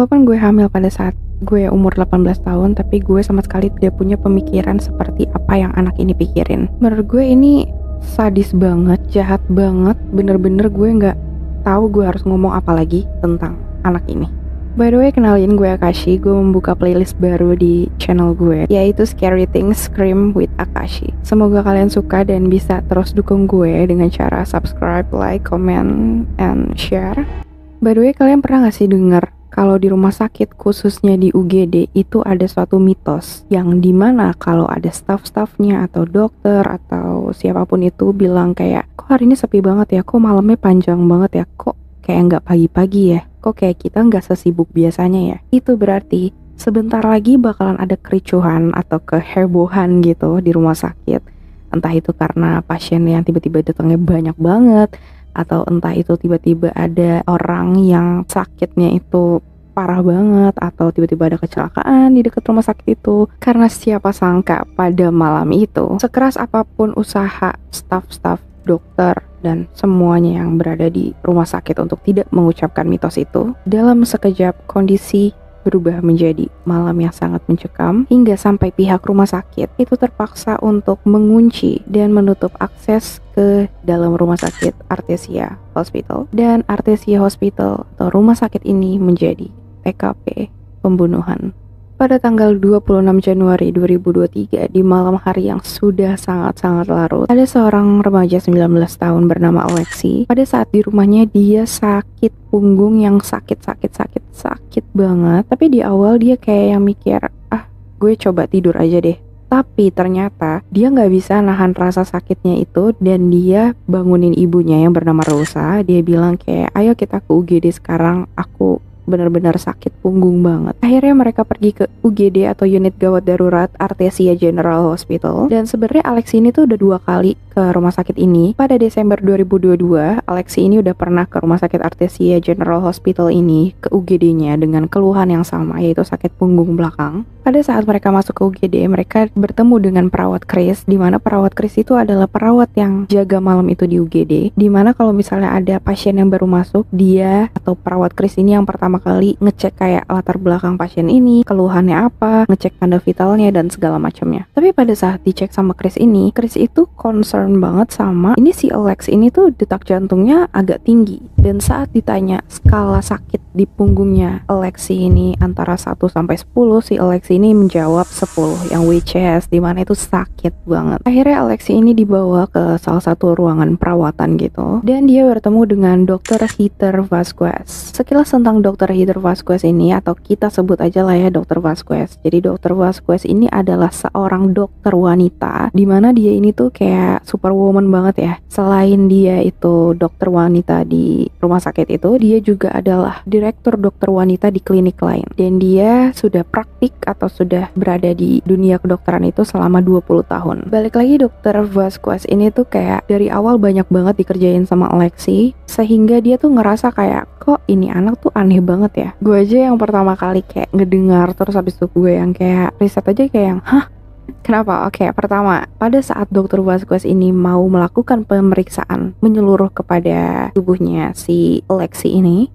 Walaupun gue hamil pada saat gue umur 18 tahun, tapi gue sama sekali tidak punya pemikiran seperti apa yang anak ini pikirin. Menurut gue ini sadis banget, jahat banget, bener-bener gue nggak tahu gue harus ngomong apa lagi tentang anak ini. By the way, kenalin, gue Akashi. Gue membuka playlist baru di channel gue, yaitu Scary Things Scream with Akashi. Semoga kalian suka dan bisa terus dukung gue dengan cara subscribe, like, comment, and share. By the way, kalian pernah gak sih denger kalau di rumah sakit, khususnya di UGD, itu ada suatu mitos yang dimana kalau ada staff-staffnya atau dokter atau siapapun itu bilang kayak, kok hari ini sepi banget ya, kok malamnya panjang banget ya, kok kayak nggak pagi-pagi ya, kok kayak kita nggak sesibuk biasanya ya. Itu berarti sebentar lagi bakalan ada kericuhan atau kehebohan gitu di rumah sakit. Entah itu karena pasien yang tiba-tiba datangnya banyak banget, atau entah itu tiba-tiba ada orang yang sakitnya itu parah banget, atau tiba-tiba ada kecelakaan di dekat rumah sakit itu. Karena siapa sangka pada malam itu, sekeras apapun usaha staf-staf dokter dan semuanya yang berada di rumah sakit untuk tidak mengucapkan mitos itu, dalam sekejap kondisi berubah menjadi malam yang sangat mencekam, hingga sampai pihak rumah sakit itu terpaksa untuk mengunci dan menutup akses ke dalam rumah sakit Artesia Hospital. Dan Artesia Hospital atau rumah sakit ini menjadi TKP pembunuhan. Pada tanggal 26 Januari 2023, di malam hari yang sudah sangat-sangat larut, ada seorang remaja 19 tahun bernama Alexi. Pada saat di rumahnya, dia sakit punggung yang sakit banget. Tapi di awal dia kayak yang mikir, gue coba tidur aja deh. Tapi ternyata dia nggak bisa nahan rasa sakitnya itu, dan dia bangunin ibunya yang bernama Rosa. Dia bilang kayak, ayo kita ke UGD sekarang, aku benar-benar sakit punggung banget. Akhirnya mereka pergi ke UGD atau Unit Gawat Darurat Artesia General Hospital. Dan sebenarnya Alexi ini tuh udah 2 kali ke rumah sakit ini. Pada Desember 2022, Alexi ini udah pernah ke rumah sakit Artesia General Hospital ini, ke UGD-nya dengan keluhan yang sama, yaitu sakit punggung belakang. Pada saat mereka masuk ke UGD, mereka bertemu dengan perawat Chris, di mana perawat Chris itu adalah perawat yang jaga malam itu di UGD. Di mana kalau misalnya ada pasien yang baru masuk, dia atau perawat Chris ini yang pertama kali ngecek kayak latar belakang pasien ini, keluhannya apa, ngecek tanda vitalnya dan segala macamnya. Tapi pada saat dicek sama Chris ini, Chris itu concern banget sama ini si Alex ini tuh detak jantungnya agak tinggi. Dan saat ditanya skala sakit di punggungnya Alexi ini antara 1 sampai 10, si Alexi ini menjawab 10, yang which is dimana itu sakit banget. Akhirnya Alexi ini dibawa ke salah satu ruangan perawatan gitu, dan dia bertemu dengan Dr. Heather Vasquez. Sekilas tentang Dr. Heather Vasquez ini, atau kita sebut aja lah ya Dr. Vasquez. Jadi Dr. Vasquez ini adalah seorang dokter wanita, dimana dia ini tuh kayak superwoman banget ya. Selain dia itu dokter wanita di rumah sakit itu, dia juga adalah direktur dokter wanita di klinik lain. Dan dia sudah praktik atau sudah berada di dunia kedokteran itu selama 20 tahun. Balik lagi, Dr. Vasquez ini tuh kayak dari awal banyak banget dikerjain sama Alexi, sehingga dia tuh ngerasa kayak, kok ini anak tuh aneh banget ya. Gue aja yang pertama kali kayak ngedengar, terus habis itu gue yang kayak riset aja kayak yang, kenapa? Oke, pertama, pada saat Dr. Vasquez ini mau melakukan pemeriksaan menyeluruh kepada tubuhnya si Alexi ini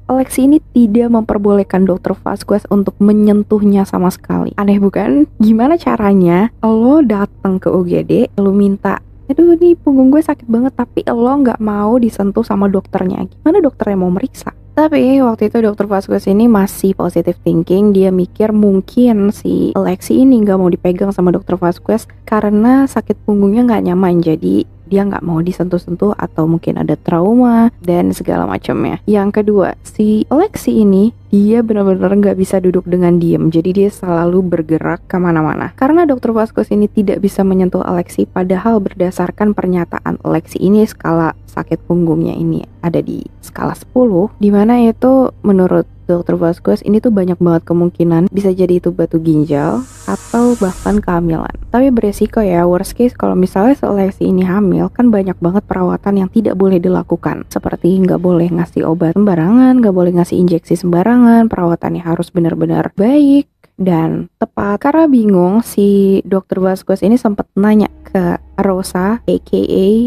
tidak memperbolehkan Dr. Vasquez untuk menyentuhnya sama sekali. Aneh bukan? Gimana caranya lo datang ke UGD, lo minta, aduh nih punggung gue sakit banget, tapi lo nggak mau disentuh sama dokternya. Gimana dokternya mau meriksa? Tapi waktu itu Dr. Vasquez ini masih positive thinking. Dia mikir mungkin si Alexi ini nggak mau dipegang sama Dr. Vasquez karena sakit punggungnya nggak nyaman. Jadi dia nggak mau disentuh-sentuh atau mungkin ada trauma dan segala macamnya. Yang kedua, si Alexi ini dia benar-benar nggak bisa duduk dengan diam. Jadi dia selalu bergerak kemana-mana. Karena Dr. Vasquez ini tidak bisa menyentuh Alexi, padahal berdasarkan pernyataan Alexi ini skala sakit punggungnya ini ada di skala 10, dimana itu menurut Dr. Vasquez ini tuh banyak banget kemungkinan bisa jadi itu batu ginjal atau bahkan kehamilan. Tapi beresiko ya, worst case kalau misalnya Alexi ini hamil, kan banyak banget perawatan yang tidak boleh dilakukan. Seperti nggak boleh ngasih obat sembarangan, nggak boleh ngasih injeksi sembarangan, perawatannya harus benar-benar baik dan tepat. Karena bingung, si Dr. Vasquez ini sempat nanya ke Rosa, aka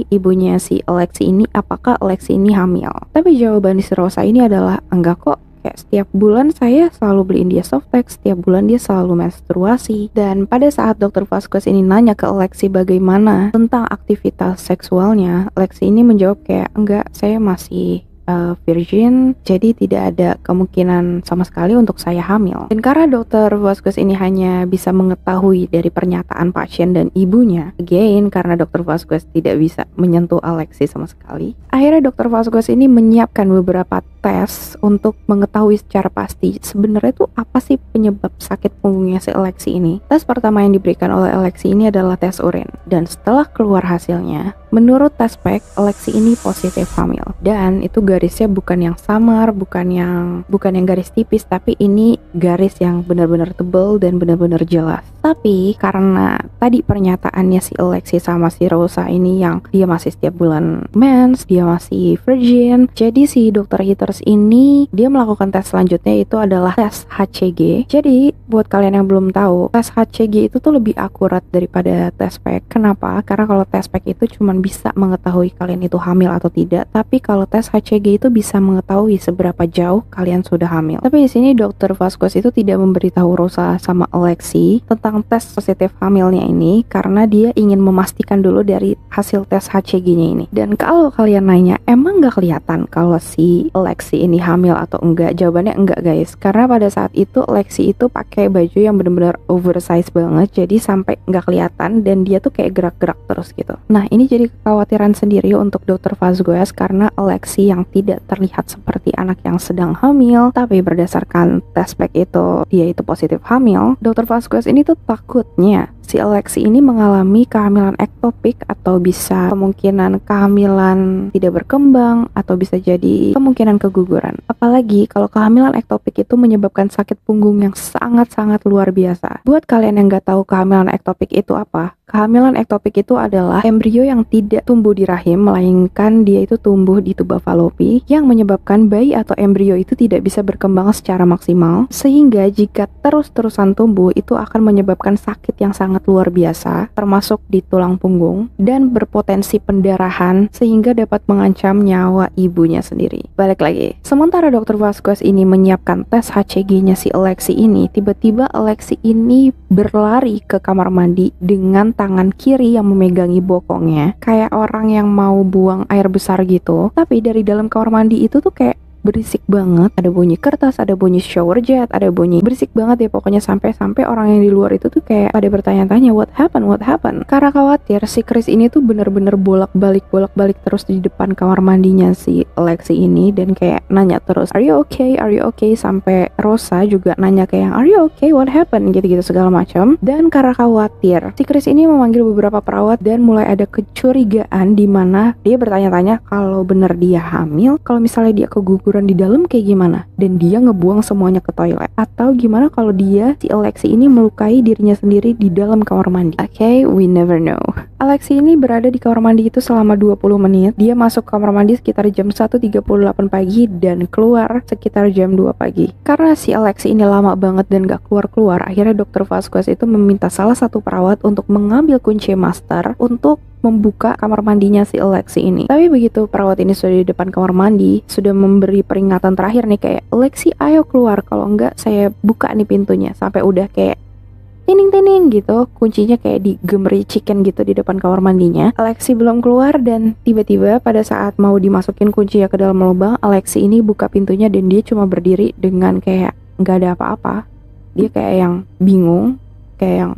ibunya si Alexi ini, apakah Alexi ini hamil. Tapi jawaban si Rosa ini adalah enggak kok, kayak setiap bulan saya selalu beliin dia Softex, setiap bulan dia selalu menstruasi. Dan pada saat dokter Vasquez ini nanya ke Lexi bagaimana tentang aktivitas seksualnya, Lexi ini menjawab kayak, enggak, saya masih virgin, jadi tidak ada kemungkinan sama sekali untuk saya hamil. Dan karena dokter Vasquez ini hanya bisa mengetahui dari pernyataan pasien dan ibunya, again karena dokter Vasquez tidak bisa menyentuh Alexi sama sekali, akhirnya dokter Vasquez ini menyiapkan beberapa tes untuk mengetahui secara pasti sebenarnya itu apa sih penyebab sakit punggungnya si Alexi ini. Tes pertama yang diberikan oleh Alexi ini adalah tes urin, dan setelah keluar hasilnya, menurut tes pack, Alexi ini positif hamil. Dan itu garisnya bukan yang samar, bukan yang garis tipis, tapi ini garis yang benar-benar tebal dan benar-benar jelas. Tapi karena tadi pernyataannya si Alexi sama si Rosa ini yang dia masih setiap bulan mens, dia masih virgin, jadi si dokter Hitters ini dia melakukan tes selanjutnya, itu adalah tes HCG. Jadi buat kalian yang belum tahu, tes HCG itu tuh lebih akurat daripada tes pack. Kenapa? Karena kalau tes pack itu cuma bisa mengetahui kalian itu hamil atau tidak, tapi kalau tes HCG itu bisa mengetahui seberapa jauh kalian sudah hamil. Tapi di sini dokter Vasquez itu tidak memberitahu Rosa sama Alexi tentang tes positif hamilnya ini karena dia ingin memastikan dulu dari hasil tes HCG-nya ini. Dan kalau kalian nanya, emang nggak kelihatan kalau si Alexi ini hamil atau enggak? Jawabannya enggak guys, karena pada saat itu Alexi itu pakai baju yang benar-benar oversize banget, jadi sampai nggak kelihatan dan dia tuh kayak gerak-gerak terus gitu. Nah ini jadi kekhawatiran sendiri untuk dokter Vasquez karena Alexi yang tidak terlihat seperti anak yang sedang hamil, tapi berdasarkan tes pack itu dia itu positif hamil. Dokter Vasquez ini tuh takutnya si Alexi ini mengalami kehamilan ektopik atau bisa kemungkinan kehamilan tidak berkembang atau bisa jadi kemungkinan keguguran. Apalagi kalau kehamilan ektopik itu menyebabkan sakit punggung yang sangat-sangat luar biasa. Buat kalian yang nggak tahu kehamilan ektopik itu apa, kehamilan ektopik itu adalah embrio yang tidak tumbuh di rahim, melainkan dia itu tumbuh di tuba falopi, yang menyebabkan bayi atau embrio itu tidak bisa berkembang secara maksimal, sehingga jika terus-terusan tumbuh itu akan menyebabkan sakit yang sangat luar biasa, termasuk di tulang punggung, dan berpotensi pendarahan sehingga dapat mengancam nyawa ibunya sendiri. Balik lagi, sementara dokter Vasquez ini menyiapkan tes HCG-nya si Alexi ini, tiba-tiba Alexi ini berlari ke kamar mandi dengan tangan kiri yang memegangi bokongnya, kayak orang yang mau buang air besar gitu. Tapi dari dalam kamar mandi itu tuh kayak berisik banget, ada bunyi kertas, ada bunyi shower jet, ada bunyi berisik banget ya pokoknya, sampai orang yang di luar itu tuh kayak pada bertanya-tanya what happened. Karena khawatir si Chris ini tuh bener-bener bolak-balik terus di depan kamar mandinya si Alexi ini, dan kayak nanya terus are you okay, sampai Rosa juga nanya kayak are you okay, what happened, gitu-gitu segala macam. Dan karena khawatir, si Chris ini memanggil beberapa perawat dan mulai ada kecurigaan di mana dia bertanya-tanya kalau bener dia hamil, kalau misalnya dia keguguran di dalam kayak gimana, dan dia ngebuang semuanya ke toilet, atau gimana kalau dia si Alexi ini melukai dirinya sendiri di dalam kamar mandi. Okay, we never know. Alexi ini berada di kamar mandi itu selama 20 menit. Dia masuk kamar mandi sekitar jam 1.38 pagi dan keluar sekitar jam 2 pagi. Karena si Alexi ini lama banget dan gak keluar-keluar, akhirnya dokter Vasquez itu meminta salah satu perawat untuk mengambil kunci master untuk membuka kamar mandinya si Alexi ini. Tapi begitu perawat ini sudah di depan kamar mandi, sudah memberi peringatan terakhir nih kayak Alexi ayo keluar, kalau enggak saya buka nih pintunya, sampai udah kayak tining gitu, kuncinya kayak digemericikin gitu di depan kamar mandinya. Alexi belum keluar dan tiba-tiba pada saat mau dimasukin kuncinya ke dalam lubang, Alexi ini buka pintunya dan dia cuma berdiri dengan kayak nggak ada apa-apa. Dia kayak yang bingung, kayak yang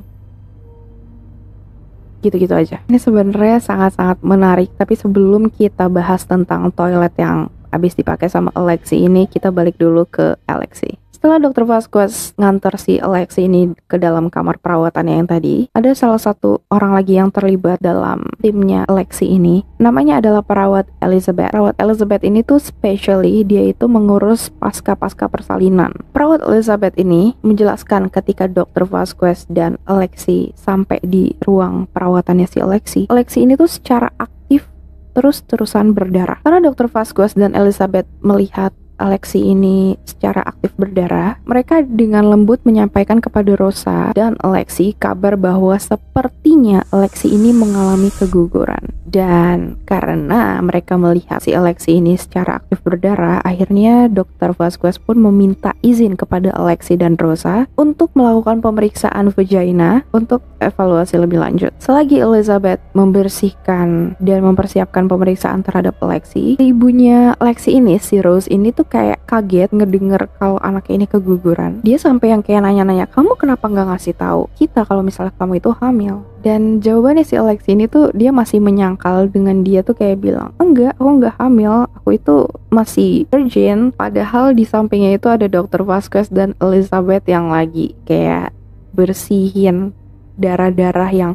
gitu-gitu aja. Ini sebenarnya sangat-sangat menarik, tapi sebelum kita bahas tentang toilet yang habis dipakai sama Alexi ini, kita balik dulu ke Alexi. Setelah dokter Vasquez nganter si Alexi ini ke dalam kamar perawatannya yang tadi, ada salah satu orang lagi yang terlibat dalam timnya Alexi ini. Namanya adalah perawat Elizabeth. Perawat Elizabeth ini tuh specially dia itu mengurus pasca persalinan. Perawat Elizabeth ini menjelaskan ketika dokter Vasquez dan Alexi sampai di ruang perawatannya si Alexi ini tuh secara aktif terus-terusan berdarah. Karena dokter Vasquez dan Elizabeth melihat Alexi ini secara aktif berdarah, mereka dengan lembut menyampaikan kepada Rosa dan Alexi kabar bahwa sepertinya Alexi ini mengalami keguguran. Dan karena mereka melihat si Alexi ini secara aktif berdarah, akhirnya Dr. Vasquez pun meminta izin kepada Alexi dan Rosa untuk melakukan pemeriksaan vagina untuk evaluasi lebih lanjut. Selagi Elizabeth membersihkan dan mempersiapkan pemeriksaan terhadap Alexi, ibunya Alexi ini, si Rose ini tuh kayak kaget ngedenger kalau anaknya ini keguguran. Dia sampai yang kayak nanya-nanya, kamu kenapa nggak ngasih tahu kita kalau misalnya kamu itu hamil? Dan jawabannya si Alexi ini tuh dia masih menyangkal dengan dia tuh kayak bilang, enggak, aku nggak hamil, aku itu masih virgin. Padahal di sampingnya itu ada Dr. Vasquez dan Elizabeth yang lagi kayak bersihin darah-darah yang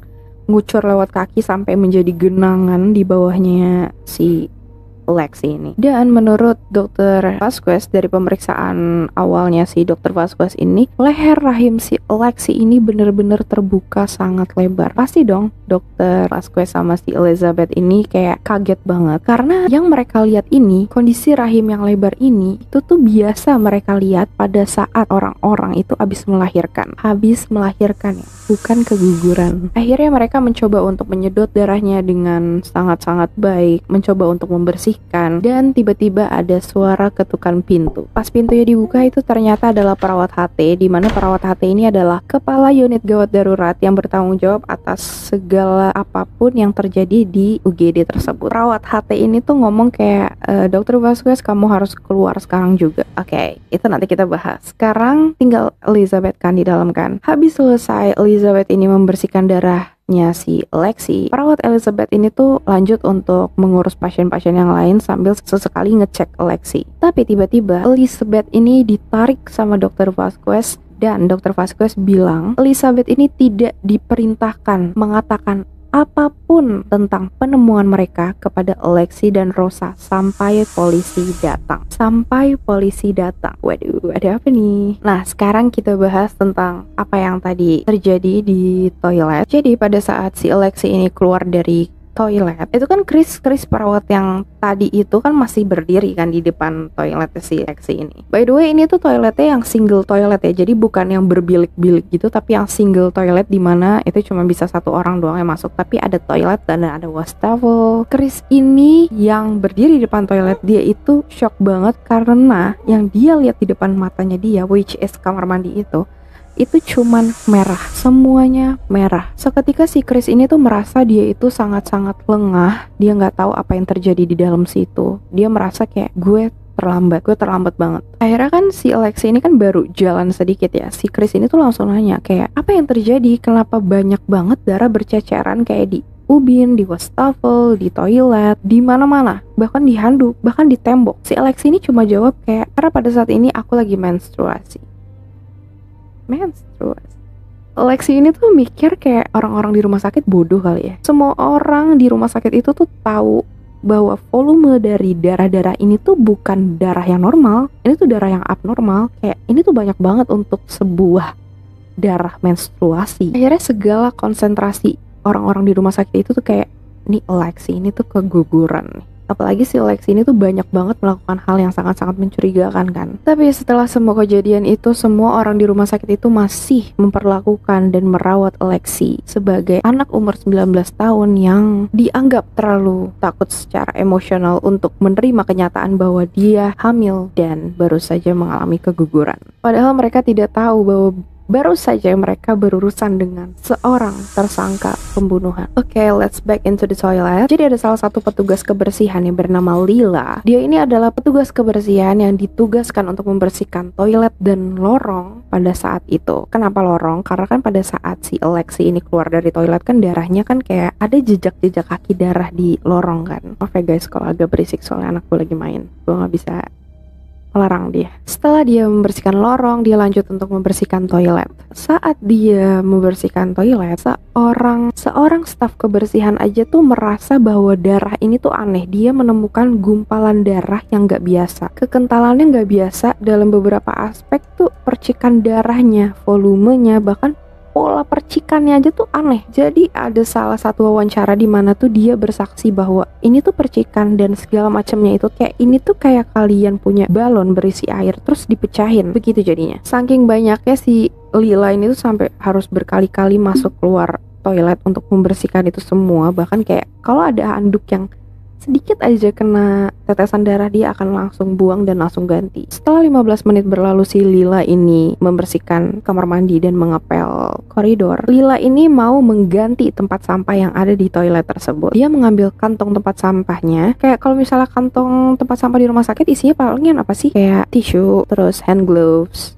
ngucur lewat kaki sampai menjadi genangan di bawahnya si Alexi ini. Dan menurut Dr. Vasquez, dari pemeriksaan awalnya si Dr. Vasquez ini, leher rahim si Alexi ini bener-bener terbuka sangat lebar. Pasti dong Dr. Vasquez sama si Elizabeth ini kayak kaget banget, karena yang mereka lihat ini, kondisi rahim yang lebar ini, itu tuh biasa mereka lihat pada saat orang-orang itu habis melahirkan ya, bukan keguguran. Akhirnya mereka mencoba untuk menyedot darahnya dengan sangat-sangat baik, mencoba untuk membersihkan, dan tiba-tiba ada suara ketukan pintu. Pas pintunya dibuka, itu ternyata adalah perawat HT, di mana perawat HT ini adalah kepala unit gawat darurat yang bertanggung jawab atas segala apapun yang terjadi di UGD tersebut. Perawat HT ini tuh ngomong kayak, Dr. Vasquez, kamu harus keluar sekarang juga. Oke, itu nanti kita bahas. Sekarang tinggal Elizabeth kan di dalam kan. Habis selesai Elizabeth ini membersihkan darahnya si Alexi, perawat Elizabeth ini tuh lanjut untuk mengurus pasien-pasien yang lain sambil sesekali ngecek Alexi. Tapi tiba-tiba Elizabeth ini ditarik sama Dr. Vasquez, dan Dr. Vasquez bilang Elizabeth ini tidak diperintahkan mengatakan apapun tentang penemuan mereka kepada Alexi dan Rosa sampai polisi datang. Waduh, ada apa nih? Nah, sekarang kita bahas tentang apa yang tadi terjadi di toilet. Jadi pada saat si Alexi ini keluar dari toilet, itu kan Chris perawat yang tadi itu kan masih berdiri kan di depan toilet si Alexi ini. By the way, ini tuh toiletnya yang single toilet ya, jadi bukan yang berbilik-bilik gitu, tapi yang single toilet, dimana itu cuma bisa satu orang doang yang masuk, tapi ada toilet dan ada wastafel. Chris ini yang berdiri di depan toilet, dia itu shock banget karena yang dia lihat di depan matanya dia, which is kamar mandi itu cuman merah, semuanya merah. Seketika si Chris ini tuh merasa dia itu sangat-sangat lengah, dia nggak tahu apa yang terjadi di dalam situ. Dia merasa kayak gue terlambat banget. Akhirnya kan si Alexi ini kan baru jalan sedikit ya, si Chris ini tuh langsung nanya kayak, apa yang terjadi, kenapa banyak banget darah berceceran kayak di ubin, di wastafel, di toilet, di mana-mana, bahkan di handuk, bahkan di tembok. Si Alexi ini cuma jawab kayak, karena pada saat ini aku lagi menstruasi. Alexi ini tuh mikir kayak orang-orang di rumah sakit bodoh kali ya. Semua orang di rumah sakit itu tuh tahu bahwa volume dari darah-darah ini tuh bukan darah yang normal, ini tuh darah yang abnormal. Kayak ini tuh banyak banget untuk sebuah darah menstruasi. Akhirnya segala konsentrasi orang-orang di rumah sakit itu tuh kayak, nih Alexi ini tuh keguguran nih. Apalagi si Alexi ini tuh banyak banget melakukan hal yang sangat-sangat mencurigakan kan. Tapi setelah semua kejadian itu, semua orang di rumah sakit itu masih memperlakukan dan merawat Alexi sebagai anak umur 19 tahun yang dianggap terlalu takut secara emosional untuk menerima kenyataan bahwa dia hamil dan baru saja mengalami keguguran. Padahal mereka tidak tahu bahwa baru saja mereka berurusan dengan seorang tersangka pembunuhan. Oke, let's back into the toilet. Jadi ada salah satu petugas kebersihan yang bernama Lila. Dia ini adalah petugas kebersihan yang ditugaskan untuk membersihkan toilet dan lorong pada saat itu. Kenapa lorong? Karena kan pada saat si Alexi ini keluar dari toilet kan darahnya kan kayak ada jejak-jejak kaki darah di lorong kan. Maaf ya guys kalau agak berisik soalnya anak gue lagi main. Gue gak bisa melarang dia. Setelah dia membersihkan lorong, dia lanjut untuk membersihkan toilet. Saat dia membersihkan toilet, seorang staf kebersihan aja tuh merasa bahwa darah ini tuh aneh. Dia menemukan gumpalan darah yang gak biasa, kekentalannya gak biasa dalam beberapa aspek tuh, percikan darahnya, volumenya, bahkan pola percikannya aja tuh aneh. Jadi ada salah satu wawancara di mana tuh dia bersaksi bahwa ini tuh percikan dan segala macamnya itu kayak, ini tuh kayak kalian punya balon berisi air terus dipecahin, begitu jadinya. Saking banyaknya si Lila ini tuh sampai harus berkali-kali masuk keluar toilet untuk membersihkan itu semua. Bahkan kayak kalau ada handuk yang sedikit aja kena tetesan darah, dia akan langsung buang dan langsung ganti. Setelah 15 menit berlalu, si Lila ini membersihkan kamar mandi dan mengepel koridor. Lila ini mau mengganti tempat sampah yang ada di toilet tersebut. Dia mengambil kantong tempat sampahnya. Kayak kalau misalnya kantong tempat sampah di rumah sakit isinya palingan apa sih? Kayak tisu, terus hand gloves,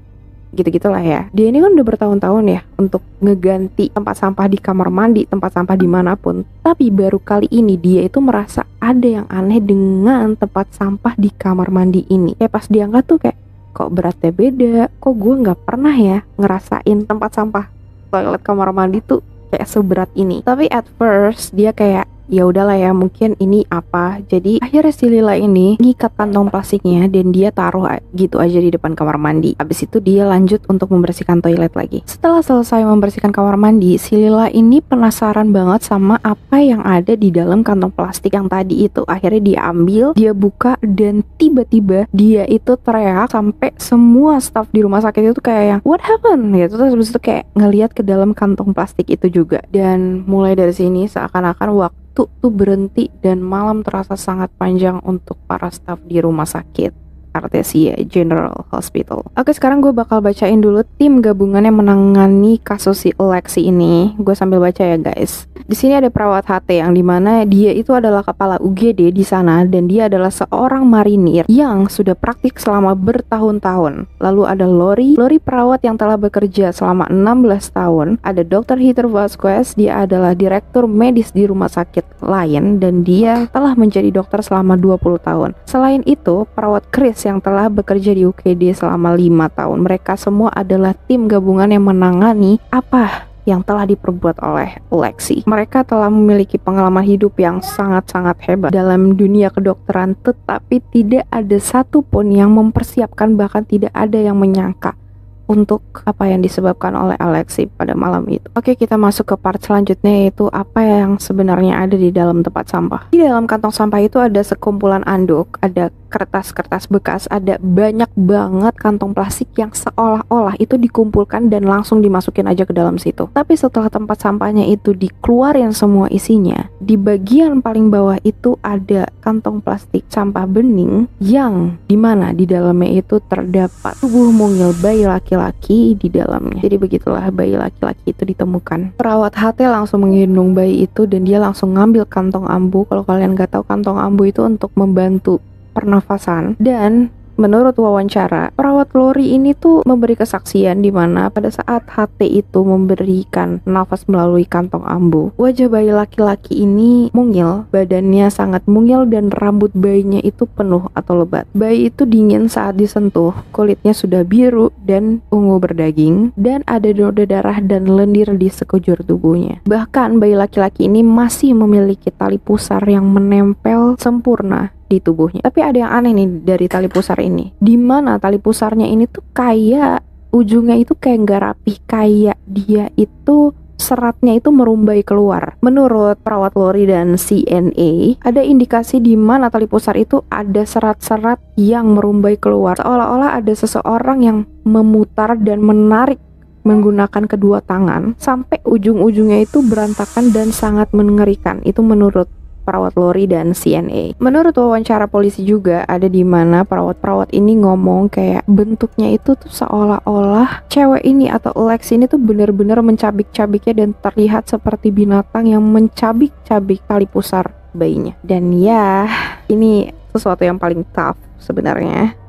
gitu-gitulah ya. Dia ini kan udah bertahun-tahun ya untuk ngeganti tempat sampah di kamar mandi, tempat sampah dimanapun. Tapi baru kali ini dia itu merasa ada yang aneh dengan tempat sampah di kamar mandi ini. Kayak pas diangkat tuh kayak, kok beratnya beda, kok gue nggak pernah ya ngerasain tempat sampah toilet kamar mandi tuh kayak seberat ini. Tapi at first dia kayak, ya udahlah ya, mungkin ini apa. Jadi akhirnya si Lila ini ngikat kantong plastiknya dan dia taruh gitu aja di depan kamar mandi. Habis itu dia lanjut untuk membersihkan toilet lagi. Setelah selesai membersihkan kamar mandi, si Lila ini penasaran banget sama apa yang ada di dalam kantong plastik yang tadi itu. Akhirnya dia ambil, dia buka, dan tiba-tiba dia itu teriak sampai semua staff di rumah sakit itu kayak yang what happened gitu. Terus habis itu kayak ngelihat ke dalam kantong plastik itu juga. Dan mulai dari sini seakan-akan waktu tuh berhenti dan malam terasa sangat panjang untuk para staf di rumah sakit Artesia General Hospital. Oke, sekarang gue bakal bacain dulu tim gabungan yang menangani kasus si Lexi ini. Gue sambil baca ya guys. Di sini ada perawat HT yang dimana dia itu adalah kepala UGD di sana dan dia adalah seorang marinir yang sudah praktik selama bertahun-tahun. Lalu ada Lori perawat yang telah bekerja selama 16 tahun. Ada Dr. Heather Vasquez, dia adalah direktur medis di rumah sakit lain dan dia telah menjadi dokter selama 20 tahun. Selain itu, perawat Chris yang telah bekerja di UGD selama 5 tahun. Mereka semua adalah tim gabungan yang menangani apa yang telah diperbuat oleh Lexi. Mereka telah memiliki pengalaman hidup yang sangat-sangat hebat dalam dunia kedokteran, tetapi tidak ada satupun yang mempersiapkan, bahkan tidak ada yang menyangka untuk apa yang disebabkan oleh Lexi pada malam itu. Oke, kita masuk ke part selanjutnya, yaitu apa yang sebenarnya ada di dalam tempat sampah. Di dalam kantong sampah itu ada sekumpulan anduk, ada kertas-kertas bekas, ada banyak banget kantong plastik yang seolah-olah itu dikumpulkan dan langsung dimasukin aja ke dalam situ. Tapi setelah tempat sampahnya itu dikeluarin semua isinya, di bagian paling bawah itu ada kantong plastik sampah bening yang dimana di dalamnya itu terdapat tubuh mungil bayi laki-laki di dalamnya. Jadi begitulah bayi laki-laki itu ditemukan. Perawat HT langsung menggendong bayi itu dan dia langsung ngambil kantong ambu. Kalau kalian gak tahu, kantong ambu itu untuk membantu pernafasan. Dan menurut wawancara, perawat Lori ini tuh memberi kesaksian di mana pada saat HT itu memberikan nafas melalui kantong ambu, wajah bayi laki-laki ini mungil, badannya sangat mungil dan rambut bayinya itu penuh atau lebat. Bayi itu dingin saat disentuh, kulitnya sudah biru dan ungu berdaging, dan ada noda darah dan lendir di sekujur tubuhnya. Bahkan bayi laki-laki ini masih memiliki tali pusar yang menempel sempurna di tubuhnya. Tapi ada yang aneh nih dari tali pusar ini, dimana tali pusarnya ini tuh kayak ujungnya itu kayak nggak rapih, kayak dia itu seratnya itu merumbai keluar. Menurut perawat Lori dan CNA, ada indikasi di mana tali pusar itu ada serat-serat yang merumbai keluar, seolah-olah ada seseorang yang memutar dan menarik menggunakan kedua tangan sampai ujung-ujungnya itu berantakan dan sangat mengerikan. Itu menurut perawat Lori dan CNA. Menurut wawancara polisi juga ada di mana perawat-perawat ini ngomong kayak bentuknya itu tuh seolah-olah cewek ini atau Lex ini tuh bener-bener mencabik-cabiknya dan terlihat seperti binatang yang mencabik-cabik tali pusar bayinya. Dan ya, ini sesuatu yang paling tough sebenarnya.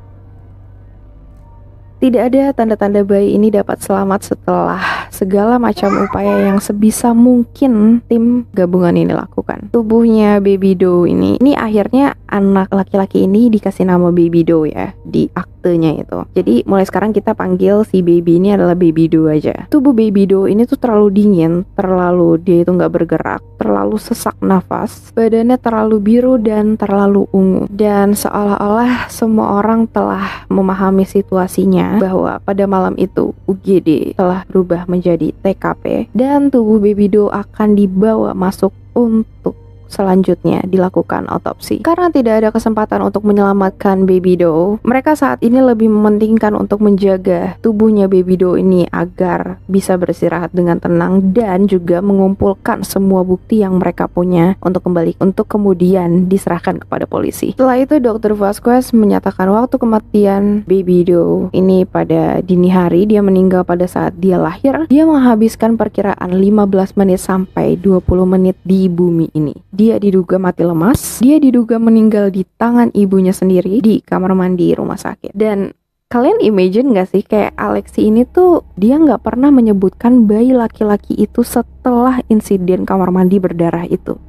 Tidak ada tanda-tanda bayi ini dapat selamat setelah segala macam upaya yang sebisa mungkin tim gabungan ini lakukan. Tubuhnya Baby Doe ini akhirnya anak laki-laki ini dikasih nama Baby Doe ya di aktenya itu. Jadi mulai sekarang kita panggil si baby ini adalah Baby Doe aja. Tubuh Baby Doe ini tuh terlalu dingin, terlalu dia itu nggak bergerak, terlalu sesak nafas, badannya terlalu biru dan terlalu ungu. Dan seolah-olah semua orang telah memahami situasinya bahwa pada malam itu UGD telah berubah menjadi TKP dan tubuh Baby Doe akan dibawa masuk untuk selanjutnya dilakukan otopsi. Karena tidak ada kesempatan untuk menyelamatkan Baby Doe, mereka saat ini lebih mementingkan untuk menjaga tubuhnya Baby Doe ini agar bisa beristirahat dengan tenang dan juga mengumpulkan semua bukti yang mereka punya untuk kemudian diserahkan kepada polisi. Setelah itu Dr. Vasquez menyatakan waktu kematian Baby Doe ini pada dini hari, dia meninggal pada saat dia lahir. Dia menghabiskan perkiraan 15 menit sampai 20 menit di bumi ini. Dia diduga mati lemas, dia diduga meninggal di tangan ibunya sendiri di kamar mandi rumah sakit. Dan kalian imagine gak sih kayak Alexi ini tuh dia gak pernah menyebutkan bayi laki-laki itu setelah insiden kamar mandi berdarah itu.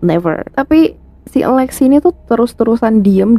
Never. Tapi si Alexi ini tuh terus-terusan diem.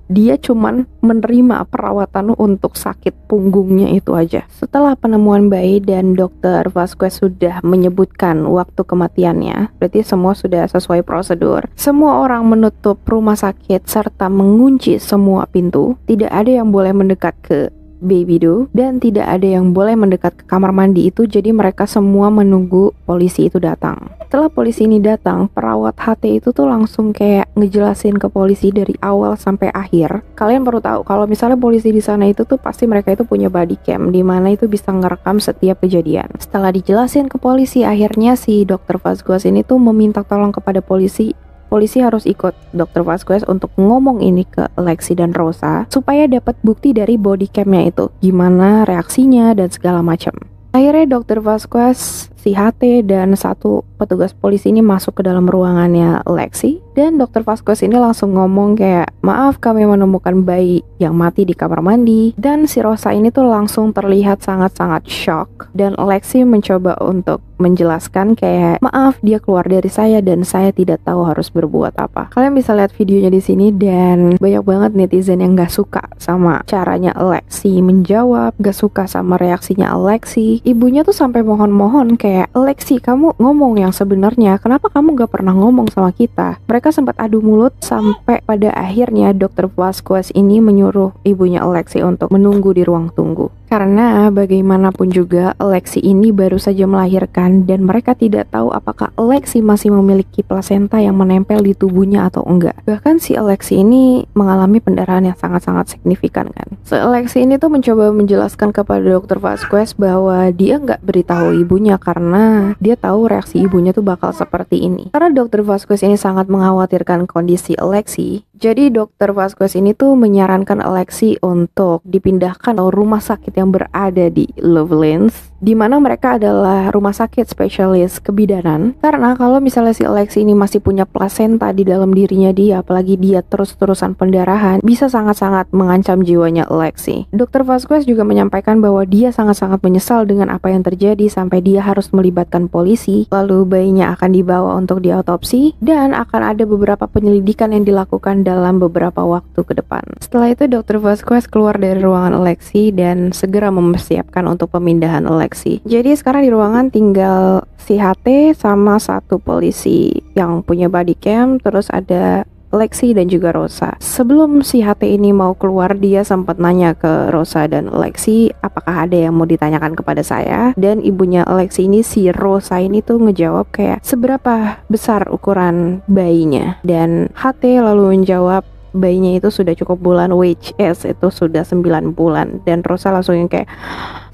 Dia cuman menerima perawatan untuk sakit punggungnya itu aja. Setelah penemuan bayi dan Dr. Vasquez sudah menyebutkan waktu kematiannya, berarti semua sudah sesuai prosedur. Semua orang menutup rumah sakit serta mengunci semua pintu. Tidak ada yang boleh mendekat ke Baby Doe dan tidak ada yang boleh mendekat ke kamar mandi itu. Jadi mereka semua menunggu polisi itu datang. Setelah polisi ini datang, perawat HT itu tuh langsung kayak ngejelasin ke polisi dari awal sampai akhir. Kalian perlu tahu kalau misalnya polisi di sana itu tuh pasti mereka itu punya body cam di mana itu bisa ngerekam setiap kejadian. Setelah dijelasin ke polisi, akhirnya si Dr. Vasquez ini tuh meminta tolong kepada polisi. Polisi harus ikut Dr. Vasquez untuk ngomong ini ke Alexi dan Rosa supaya dapat bukti dari body camnya itu, gimana reaksinya dan segala macam. Akhirnya Dr. Vasquez, si HT dan satu petugas polisi ini masuk ke dalam ruangannya Alexi. Dan Dr. Vasquez ini langsung ngomong kayak, maaf kami menemukan bayi yang mati di kamar mandi. Dan si Rosa ini tuh langsung terlihat sangat-sangat shock. Dan Alexi mencoba untuk menjelaskan kayak, maaf dia keluar dari saya dan saya tidak tahu harus berbuat apa. Kalian bisa lihat videonya di sini dan banyak banget netizen yang gak suka sama caranya Alexi menjawab, gak suka sama reaksinya Alexi. Ibunya tuh sampai mohon-mohon kayak, Alexi kamu ngomong yang sebenarnya, kenapa kamu gak pernah ngomong sama kita? Mereka sempat adu mulut sampai pada akhirnya Dr. Vasquez ini menyuruh ibunya Alexi untuk menunggu di ruang tunggu. Karena bagaimanapun juga Alexi ini baru saja melahirkan dan mereka tidak tahu apakah Alexi masih memiliki plasenta yang menempel di tubuhnya atau enggak. Bahkan si Alexi ini mengalami pendarahan yang sangat-sangat signifikan kan. So Alexi ini tuh mencoba menjelaskan kepada Dr. Vasquez bahwa dia nggak beritahu ibunya karena dia tahu reaksi ibunya tuh bakal seperti ini. Karena Dr. Vasquez ini sangat mengkhawatirkan kondisi Alexi, jadi Dr. Vasquez ini tuh menyarankan Alexi untuk dipindahkan ke rumah sakit yang berada di Lovelands, di mana mereka adalah rumah sakit spesialis kebidanan. Karena kalau misalnya si Alexi ini masih punya plasenta di dalam dirinya dia, apalagi dia terus-terusan pendarahan, bisa sangat-sangat mengancam jiwanya Alexi. Dr. Vasquez juga menyampaikan bahwa dia sangat-sangat menyesal dengan apa yang terjadi sampai dia harus melibatkan polisi. Lalu bayinya akan dibawa untuk diautopsi dan akan ada beberapa penyelidikan yang dilakukan dalam beberapa waktu ke depan. Setelah itu Dr. Vasquez keluar dari ruangan Alexi dan segera mempersiapkan untuk pemindahan Alexi. Jadi sekarang di ruangan tinggal si HT sama satu polisi yang punya body cam, terus ada Alexi dan juga Rosa. Sebelum si HT ini mau keluar, dia sempat nanya ke Rosa dan Alexi, apakah ada yang mau ditanyakan kepada saya? Dan ibunya Alexi ini, si Rosa ini tuh ngejawab kayak, seberapa besar ukuran bayinya? Dan HT lalu menjawab, bayinya itu sudah cukup bulan, which is itu sudah 9 bulan. Dan Rosa langsung yang kayak,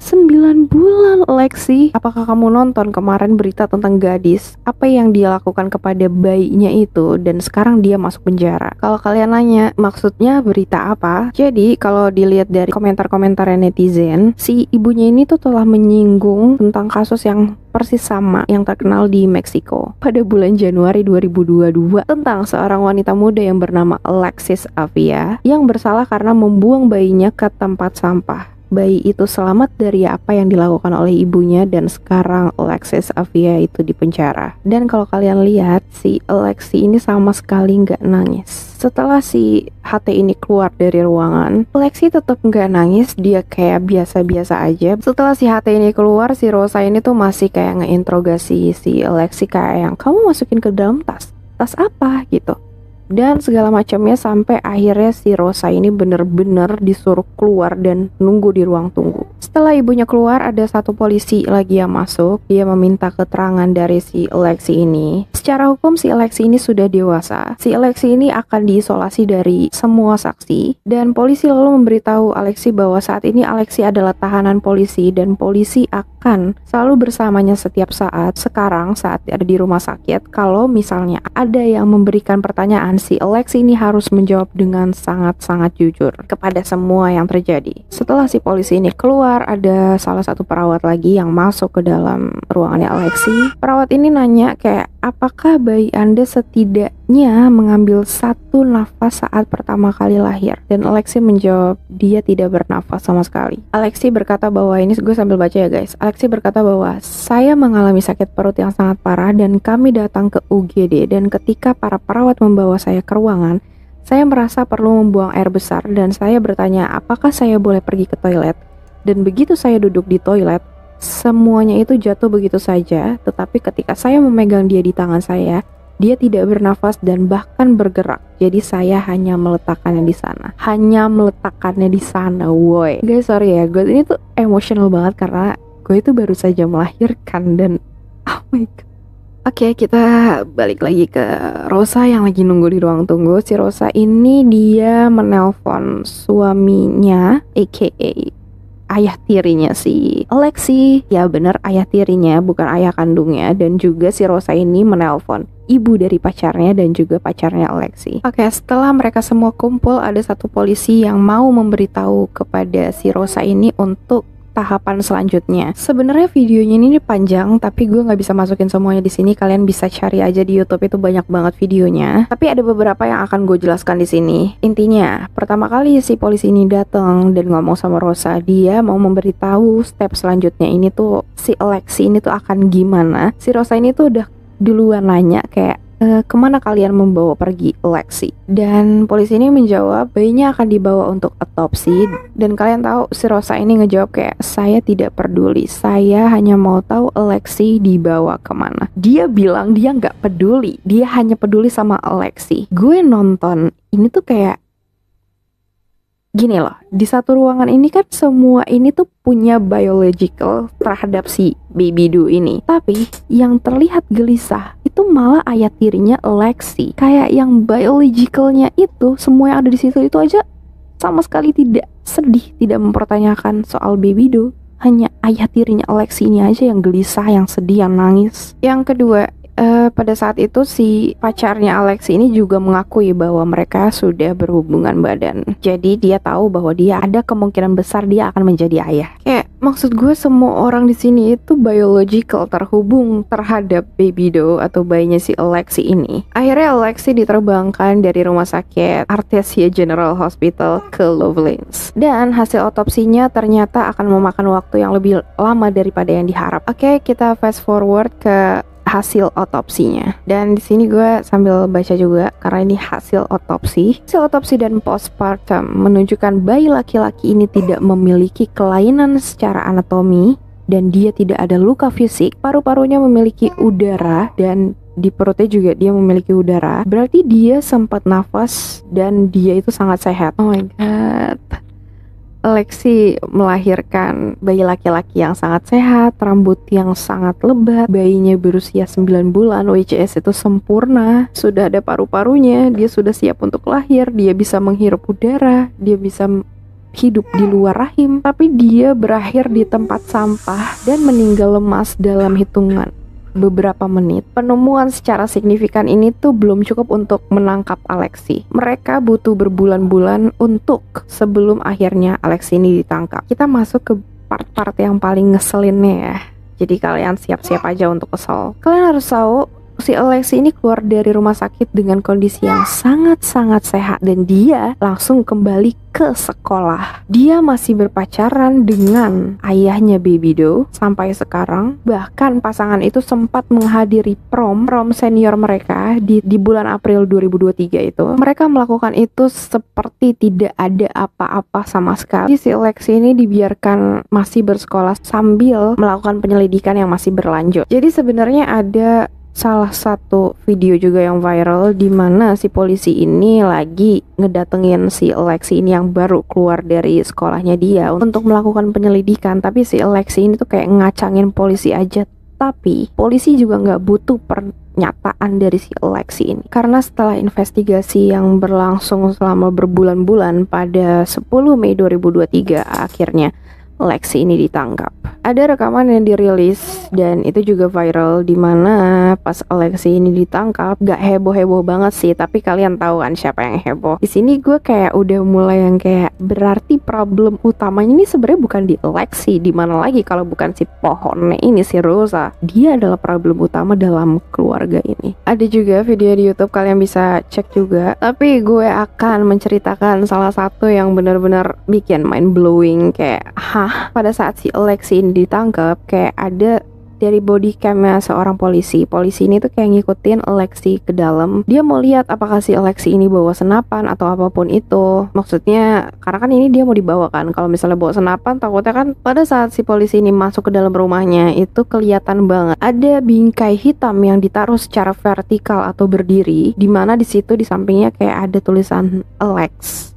9 bulan Alexi? Apakah kamu nonton kemarin berita tentang gadis? Apa yang dia lakukan kepada bayinya itu dan sekarang dia masuk penjara? Kalau kalian nanya maksudnya berita apa? Jadi kalau dilihat dari komentar-komentar netizen, si ibunya ini tuh telah menyinggung tentang kasus yang persis sama yang terkenal di Meksiko pada bulan Januari 2022 tentang seorang wanita muda yang bernama Alexis Avia yang bersalah karena membuang bayinya ke tempat sampah. Bayi itu selamat dari apa yang dilakukan oleh ibunya dan sekarang Alexis Avia itu di penjara. Dan kalau kalian lihat, si Alexi ini sama sekali nggak nangis. Setelah si HT ini keluar dari ruangan, Alexi tetap nggak nangis, dia kayak biasa-biasa aja. Setelah si HT ini keluar, si Rosa ini tuh masih kayak ngeinterogasi si Alexi kayak yang, kamu masukin ke dalam tas apa gitu. dan segala macamnya, sampai akhirnya si Rosa ini bener-bener disuruh keluar dan nunggu di ruang tunggu. Setelah ibunya keluar, ada satu polisi lagi yang masuk. Dia meminta keterangan dari si Alexi ini. Secara hukum si Alexi ini sudah dewasa. Si Alexi ini akan diisolasi dari semua saksi, dan polisi lalu memberitahu Alexi bahwa saat ini Alexi adalah tahanan polisi dan polisi akan selalu bersamanya setiap saat. Sekarang saat ada di rumah sakit, kalau misalnya ada yang memberikan pertanyaan, si Alexi ini harus menjawab dengan sangat-sangat jujur kepada semua yang terjadi. Setelah si polisi ini keluar, ada salah satu perawat lagi yang masuk ke dalam ruangannya Alexi. Perawat ini nanya kayak, apakah bayi Anda setidaknya mengambil satu nafas saat pertama kali lahir? Dan Alexi menjawab, dia tidak bernafas sama sekali. Alexi berkata bahwa, ini gue sambil baca ya guys. Alexi berkata bahwa, saya mengalami sakit perut yang sangat parah dan kami datang ke UGD, dan ketika para perawat membawa saya ke ruangan, saya merasa perlu membuang air besar dan saya bertanya apakah saya boleh pergi ke toilet. Dan begitu saya duduk di toilet, semuanya itu jatuh begitu saja, tetapi ketika saya memegang dia di tangan saya, dia tidak bernafas dan bahkan bergerak. Jadi saya hanya meletakkannya di sana. Hanya meletakkannya di sana, woi. Guys, sorry ya, gue ini tuh emosional banget karena gue itu baru saja melahirkan dan oh my god. Oke, kita balik lagi ke Rosa yang lagi nunggu di ruang tunggu. Si Rosa ini dia menelpon suaminya, aka ayah tirinya si Alexi. Ya bener, ayah tirinya, bukan ayah kandungnya. Dan juga si Rosa ini menelpon ibu dari pacarnya dan juga pacarnya Alexi. Oke, setelah mereka semua kumpul, ada satu polisi yang mau memberitahu kepada si Rosa ini untuk tahapan selanjutnya. Sebenarnya videonya ini panjang, tapi gue nggak bisa masukin semuanya di sini. Kalian bisa cari aja di YouTube, itu banyak banget videonya. Tapi ada beberapa yang akan gue jelaskan di sini. Intinya, pertama kali si polisi ini datang dan ngomong sama Rosa, dia mau memberitahu step selanjutnya ini tuh si Alexi ini tuh akan gimana. Si Rosa ini tuh udah duluan nanya kayak, kemana kalian membawa pergi Alexi? Dan polisi ini menjawab, bayinya akan dibawa untuk otopsi. Dan kalian tahu si Rosa ini ngejawab kayak, saya tidak peduli, saya hanya mau tahu Alexi dibawa kemana. Dia bilang dia nggak peduli, dia hanya peduli sama Alexi. Gue nonton ini tuh kayak gini loh, di satu ruangan ini kan semua ini tuh punya biological terhadap si baby do ini. Tapi yang terlihat gelisah itu malah ayah tirinya Alexi. Kayak yang biologicalnya itu, semua yang ada di situ itu aja sama sekali tidak sedih, tidak mempertanyakan soal baby do. Hanya ayah tirinya Alexi ini aja yang gelisah, yang sedih, yang nangis. Yang kedua, pada saat itu si pacarnya Alexi ini juga mengakui bahwa mereka sudah berhubungan badan. Jadi dia tahu bahwa dia ada kemungkinan besar dia akan menjadi ayah. Kayak maksud gue, semua orang di sini itu biological terhubung terhadap baby do atau bayinya si Alexi ini. Akhirnya Alexi diterbangkan dari rumah sakit Artesia General Hospital ke Lovelands. Dan hasil otopsinya ternyata akan memakan waktu yang lebih lama daripada yang diharap. Oke, kita fast forward ke hasil otopsinya. Dan di sini gue sambil baca juga karena ini hasil otopsi. Hasil otopsi dan postpartum menunjukkan bayi laki-laki ini tidak memiliki kelainan secara anatomi dan dia tidak ada luka fisik. Paru-parunya memiliki udara dan di perutnya juga dia memiliki udara. Berarti dia sempat nafas dan dia itu sangat sehat. Oh my god. Alexi melahirkan bayi laki-laki yang sangat sehat, rambut yang sangat lebat, bayinya berusia 9 bulan, which is itu sempurna, sudah ada paru-parunya, dia sudah siap untuk lahir, dia bisa menghirup udara, dia bisa hidup di luar rahim, tapi dia berakhir di tempat sampah dan meninggal lemas dalam hitungan beberapa menit. Penemuan secara signifikan ini tuh belum cukup untuk menangkap Alexi. Mereka butuh berbulan-bulan untuk sebelum akhirnya Alexi ini ditangkap. Kita masuk ke part-part yang paling ngeselinnya ya. Jadi kalian siap-siap aja untuk kesel. Kalian harus tahu si Alexi ini keluar dari rumah sakit dengan kondisi yang sangat-sangat sehat dan dia langsung kembali ke sekolah. Dia masih berpacaran dengan ayahnya baby do sampai sekarang. Bahkan pasangan itu sempat menghadiri prom senior mereka di bulan April 2023 itu. Mereka melakukan itu seperti tidak ada apa-apa sama sekali. Si Alexi ini dibiarkan masih bersekolah sambil melakukan penyelidikan yang masih berlanjut. Jadi sebenarnya ada salah satu video juga yang viral di mana si polisi ini lagi ngedatengin si Lexi ini yang baru keluar dari sekolahnya dia untuk melakukan penyelidikan. Tapi si Lexi ini tuh kayak ngacangin polisi aja. Tapi polisi juga nggak butuh pernyataan dari si Lexi ini, karena setelah investigasi yang berlangsung selama berbulan-bulan, pada 10 Mei 2023 akhirnya Lexi ini ditangkap. Ada rekaman yang dirilis dan itu juga viral di mana pas Lexi ini ditangkap, gak heboh-heboh banget sih, tapi kalian tahu kan siapa yang heboh. Di sini gue kayak udah mulai yang kayak berarti problem utamanya ini sebenarnya bukan di Lexi, di mana lagi kalau bukan si pohonnya ini, si Rosa. Dia adalah problem utama dalam keluarga ini. Ada juga video di YouTube, kalian bisa cek juga. Tapi gue akan menceritakan salah satu yang benar-benar bikin mind blowing, kayak pada saat si Lexi ini ditangkap, kayak ada dari body camnya seorang polisi ini tuh kayak ngikutin Lexi ke dalam. Dia mau lihat apakah si Lexi ini bawa senapan atau apapun itu. Maksudnya karena kan ini dia mau dibawa kan, kalau misalnya bawa senapan takutnya kan pada saat si polisi ini masuk ke dalam rumahnya itu kelihatan banget ada bingkai hitam yang ditaruh secara vertikal atau berdiri, dimana di situ di sampingnya kayak ada tulisan Alex.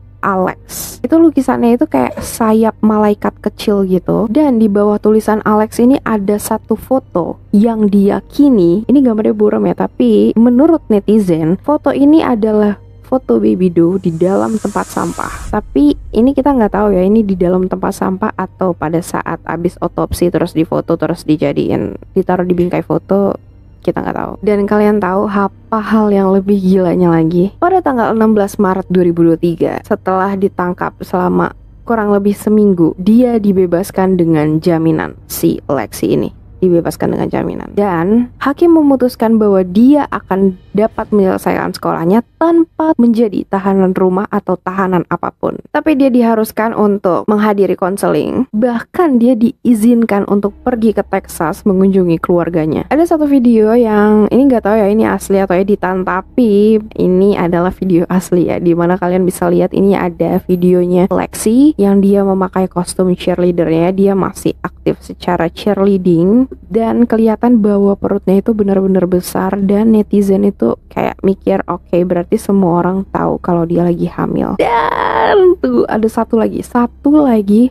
Itu lukisannya itu kayak sayap malaikat kecil gitu. Dan di bawah tulisan Alex ini ada satu foto yang diyakini, ini gambarnya buram ya, tapi menurut netizen foto ini adalah foto Baby Doe di dalam tempat sampah. Tapi ini kita nggak tahu ya, ini di dalam tempat sampah atau pada saat abis otopsi terus difoto terus dijadiin ditaruh di bingkai foto, kita nggak tahu. Dan kalian tahu apa hal yang lebih gilanya lagi? Pada tanggal 16 Maret 2023, setelah ditangkap selama kurang lebih seminggu, dia dibebaskan dengan jaminan. Si Lexi ini dibebaskan dengan jaminan. Dan hakim memutuskan bahwa dia akan dapat menyelesaikan sekolahnya tanpa menjadi tahanan rumah atau tahanan apapun. Tapi dia diharuskan untuk menghadiri konseling. Bahkan dia diizinkan untuk pergi ke Texas mengunjungi keluarganya. Ada satu video yang ini nggak tahu ya ini asli atau editan, tapi ini adalah video asli ya, dimana kalian bisa lihat ini ada videonya Lexi yang dia memakai kostum cheerleadernya. Dia masih aktif secara cheerleading dan kelihatan bahwa perutnya itu benar-benar besar, dan netizen itu kayak mikir oke, berarti semua orang tahu kalau dia lagi hamil. Dan tuh ada satu lagi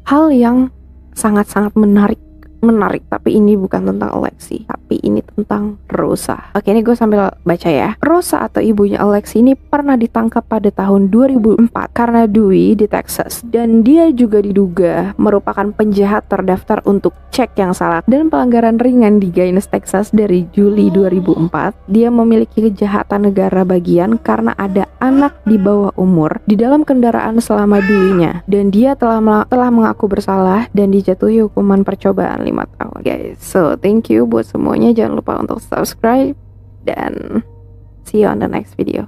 hal yang sangat-sangat menarik, tapi ini bukan tentang Lexi, tapi ini tentang Rosa. Oke, ini gue sambil baca ya. Rosa atau ibunya Lexi ini pernah ditangkap pada tahun 2004 karena Dewey di Texas, dan dia juga diduga merupakan penjahat terdaftar untuk cek yang salah dan pelanggaran ringan di Gaines, Texas dari Juli 2004. Dia memiliki kejahatan negara bagian karena ada anak di bawah umur di dalam kendaraan selama Dewey-nya, dan dia telah mengaku bersalah dan dijatuhi hukuman percobaan 5 tahun. Guys, so thank you buat semuanya. Jangan lupa untuk subscribe dan see you on the next video.